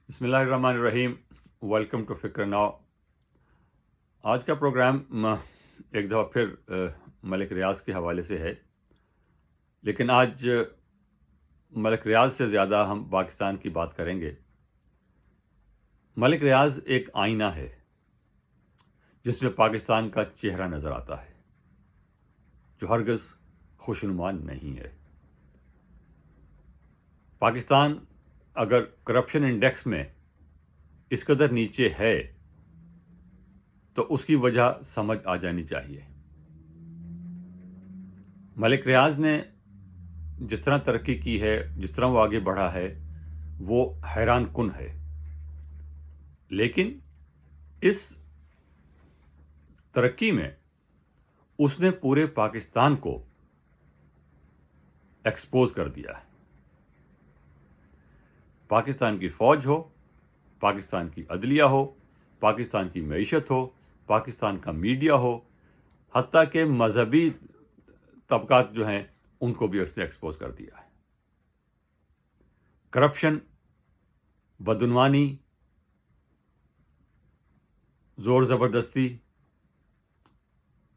بسم اللہ الرحمن الرحیم. ویلکم ٹو فکر ناؤ. آج کا پروگرام ایک دفعہ پھر ملک ریاض کے حوالے سے ہے، لیکن آج ملک ریاض سے زیادہ ہم پاکستان کی بات کریں گے. ملک ریاض ایک آئینہ ہے جس میں پاکستان کا چہرہ نظر آتا ہے، جو ہرگز خوشنما نہیں ہے. پاکستان اگر کرپشن انڈیکس میں اس قدر نیچے ہے تو اس کی وجہ سمجھ آ جانی چاہیے. ملک ریاض نے جس طرح ترقی کی ہے، جس طرح وہ آگے بڑھا ہے، وہ حیران کن ہے. لیکن اس ترقی میں اس نے پورے پاکستان کو ایکسپوز کر دیا ہے. پاکستان کی فوج ہو، پاکستان کی عدلیہ ہو، پاکستان کی معیشت ہو، پاکستان کا میڈیا ہو، حتیٰ کہ مذہبی طبقات جو ہیں ان کو بھی اس نے ایکسپوز کر دیا ہے. کرپشن، بدعنوانی، زور زبردستی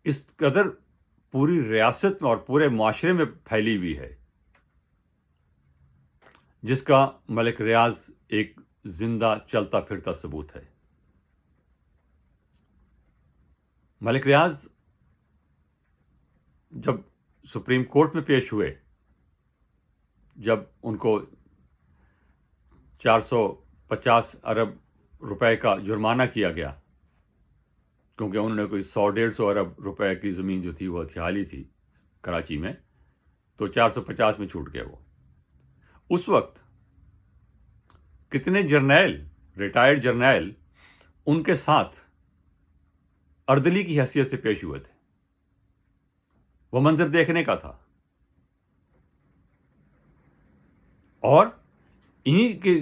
اس قدر پوری ریاست میں اور پورے معاشرے میں پھیلی ہوئی ہے، جس کا ملک ریاض ایک زندہ چلتا پھرتا ثبوت ہے. ملک ریاض جب سپریم کورٹ میں پیش ہوئے، جب ان کو 450 ارب روپے کا جرمانہ کیا گیا، کیونکہ انہوں نے کوئی 100-150 ارب روپے کی زمین جو تھی وہ ہتھیا لی تھی کراچی میں، تو 450 میں چھوٹ گئے وہ. اس وقت کتنے جرنیل، ریٹائرڈ جرنیل ان کے ساتھ اردلی کی حیثیت سے پیش ہوئے تھے. وہ منظر دیکھنے کا تھا، اور انہی کے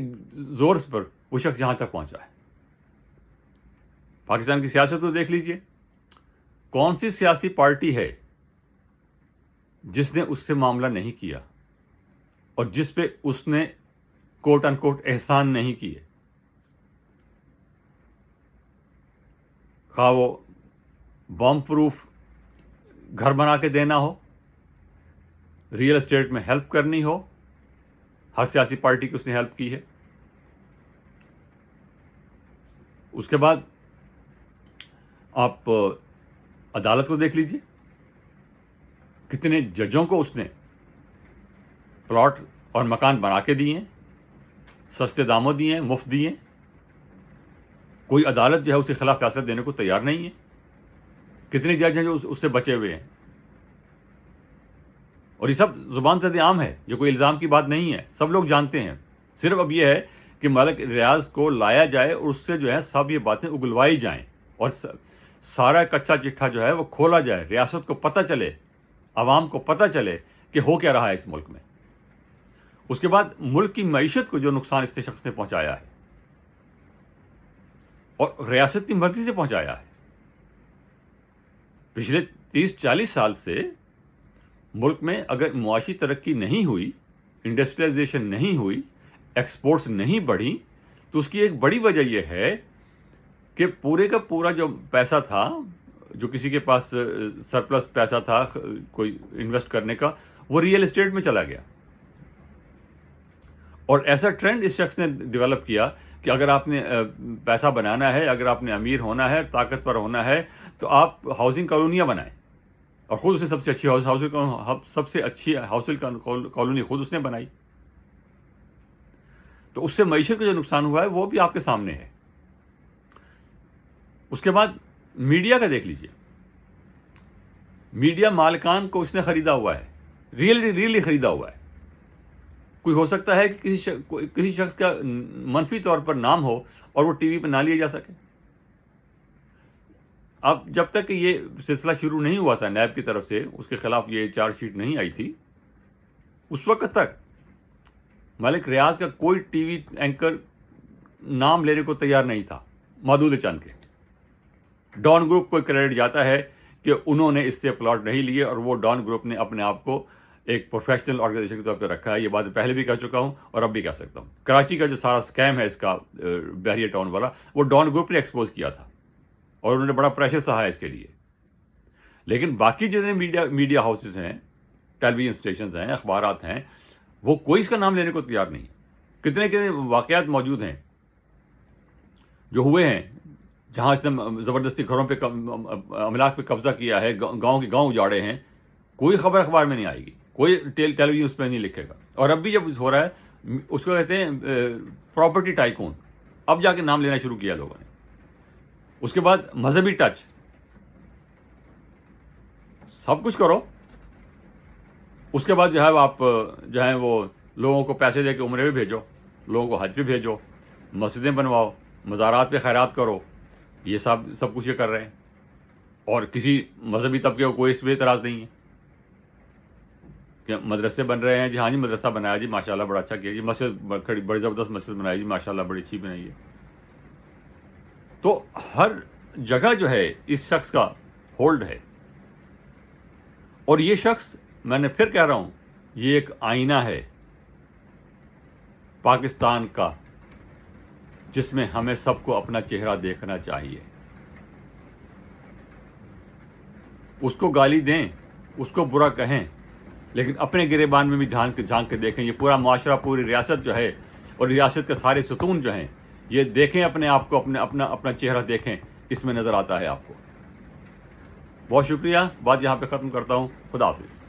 زور پر وہ شخص یہاں تک پہنچا ہے. پاکستان کی سیاست تو دیکھ لیجئے، کون سی سیاسی پارٹی ہے جس نے اس سے معاملہ نہیں کیا اور جس پہ اس نے کوٹ ان کوٹ احسان نہیں کیے. خواہ وہ بام پروف گھر بنا کے دینا ہو، ریئل اسٹیٹ میں ہیلپ کرنی ہو، ہر سیاسی پارٹی کی اس نے ہیلپ کی ہے. اس کے بعد آپ عدالت کو دیکھ لیجئے، کتنے ججوں کو اس نے پلاٹ اور مکان بنا کے دیے ہیں، سستے داموں دیے ہیں، مفت دیے ہیں. کوئی عدالت جو ہے اس کے خلاف فیصلہ دینے کو تیار نہیں ہے. کتنے جج ہیں جو اس سے بچے ہوئے ہیں. اور یہ سب زبان زد عام ہے، جو کوئی الزام کی بات نہیں ہے، سب لوگ جانتے ہیں. صرف اب یہ ہے کہ ملک ریاض کو لایا جائے اور اس سے جو ہے سب یہ باتیں اگلوائی جائیں، اور سارا کچا چٹھا جو ہے وہ کھولا جائے، ریاست کو پتہ چلے، عوام کو پتہ چلے کہ ہو کیا رہا ہے اس ملک میں. اس کے بعد ملک کی معیشت کو جو نقصان اس شخص نے پہنچایا ہے، اور ریاست کی مرضی سے پہنچایا ہے. پچھلے 30-40 سال سے ملک میں اگر معاشی ترقی نہیں ہوئی، انڈسٹریلائزیشن نہیں ہوئی، ایکسپورٹس نہیں بڑھی، تو اس کی ایک بڑی وجہ یہ ہے کہ پورے کا پورا جو پیسہ تھا، جو کسی کے پاس سرپلس پیسہ تھا کوئی انویسٹ کرنے کا، وہ ریئل اسٹیٹ میں چلا گیا. اور ایسا ٹرینڈ اس شخص نے ڈیولپ کیا کہ اگر آپ نے پیسہ بنانا ہے، اگر آپ نے امیر ہونا ہے، طاقتور ہونا ہے، تو آپ ہاؤسنگ کالونیاں بنائیں. اور خود اس نے سب سے اچھی ہاؤسنگ کالونی خود اس نے بنائی. تو اس سے معیشت کا جو نقصان ہوا ہے وہ بھی آپ کے سامنے ہے. اس کے بعد میڈیا کا دیکھ لیجئے، میڈیا مالکان کو اس نے خریدا ہوا ہے، ریئلی خریدا ہوا ہے. کوئی ہو سکتا ہے کہ کسی شخص کا منفی طور پر نام ہو اور وہ ٹی وی پہ نہ لیا جا سکے. اب جب تک کہ یہ سلسلہ شروع نہیں ہوا تھا نیب کی طرف سے، اس کے خلاف یہ چارج شیٹ نہیں آئی تھی، اس وقت تک ملک ریاض کا کوئی ٹی وی اینکر نام لینے کو تیار نہیں تھا، محدود چند کے. ڈان گروپ کو کریڈٹ جاتا ہے کہ انہوں نے اس سے پلاٹ نہیں لیے، اور وہ ڈان گروپ نے اپنے آپ کو ایک پروفیشنل آرگنائزیشن کے طور پہ رکھا ہے. یہ بات پہلے بھی کہہ چکا ہوں اور اب بھی کہہ سکتا ہوں. کراچی کا جو سارا اسکیم ہے اس کا بحریہ ٹاؤن والا، وہ ڈان گروپ نے ایکسپوز کیا تھا اور انہوں نے بڑا پریشر سہا ہے اس کے لیے. لیکن باقی جتنے میڈیا ہاؤسز ہیں، ٹیلی ویژن اسٹیشنز ہیں، اخبارات ہیں، وہ کوئی اس کا نام لینے کو تیار نہیں. کتنے کتنے واقعات موجود ہیں جو ہوئے ہیں جہاں اس نے زبردستی گھروں پہ املاک پہ قبضہ کیا ہے، گاؤں کے گاؤں اجاڑے ہیں. کوئی خبر اخبار میں نہیں آئے گی، کوئی ٹیلی ویژن اس پہ نہیں لکھے گا. اور اب بھی جب ہو رہا ہے اس کو کہتے ہیں پراپرٹی ٹائکون. اب جا کے نام لینا شروع کیا لوگوں نے. اس کے بعد مذہبی ٹچ، سب کچھ کرو. اس کے بعد جو ہے آپ جو ہیں وہ لوگوں کو پیسے دے کے عمرے پہ بھیجو، لوگوں کو حج پہ بھیجو، مسجدیں بنواؤ، مزارات پہ خیرات کرو. یہ سب کچھ یہ کر رہے ہیں. اور کسی مذہبی طبقے کو کوئی اس پہ اعتراض نہیں ہے کہ مدرسے بن رہے ہیں. جی ہاں جی، مدرسہ بنایا جی، ماشاء اللہ بڑا اچھا کیا جی. مسجد بڑی زبردست مسجد بنائی جی، ماشاء اللہ بڑی اچھی بنائی ہے. تو ہر جگہ جو ہے اس شخص کا ہولڈ ہے. اور یہ شخص، میں نے پھر کہہ رہا ہوں، یہ ایک آئینہ ہے پاکستان کا، جس میں ہمیں سب کو اپنا چہرہ دیکھنا چاہیے. اس کو گالی دیں، اس کو برا کہیں، لیکن اپنے گریبان میں بھی جھانک کے دیکھیں. یہ پورا معاشرہ، پوری ریاست جو ہے، اور ریاست کے سارے ستون جو ہیں، یہ دیکھیں اپنے آپ کو، اپنا چہرہ دیکھیں. اس میں نظر آتا ہے آپ کو. بہت شکریہ. بات یہاں پہ ختم کرتا ہوں. خدا حافظ.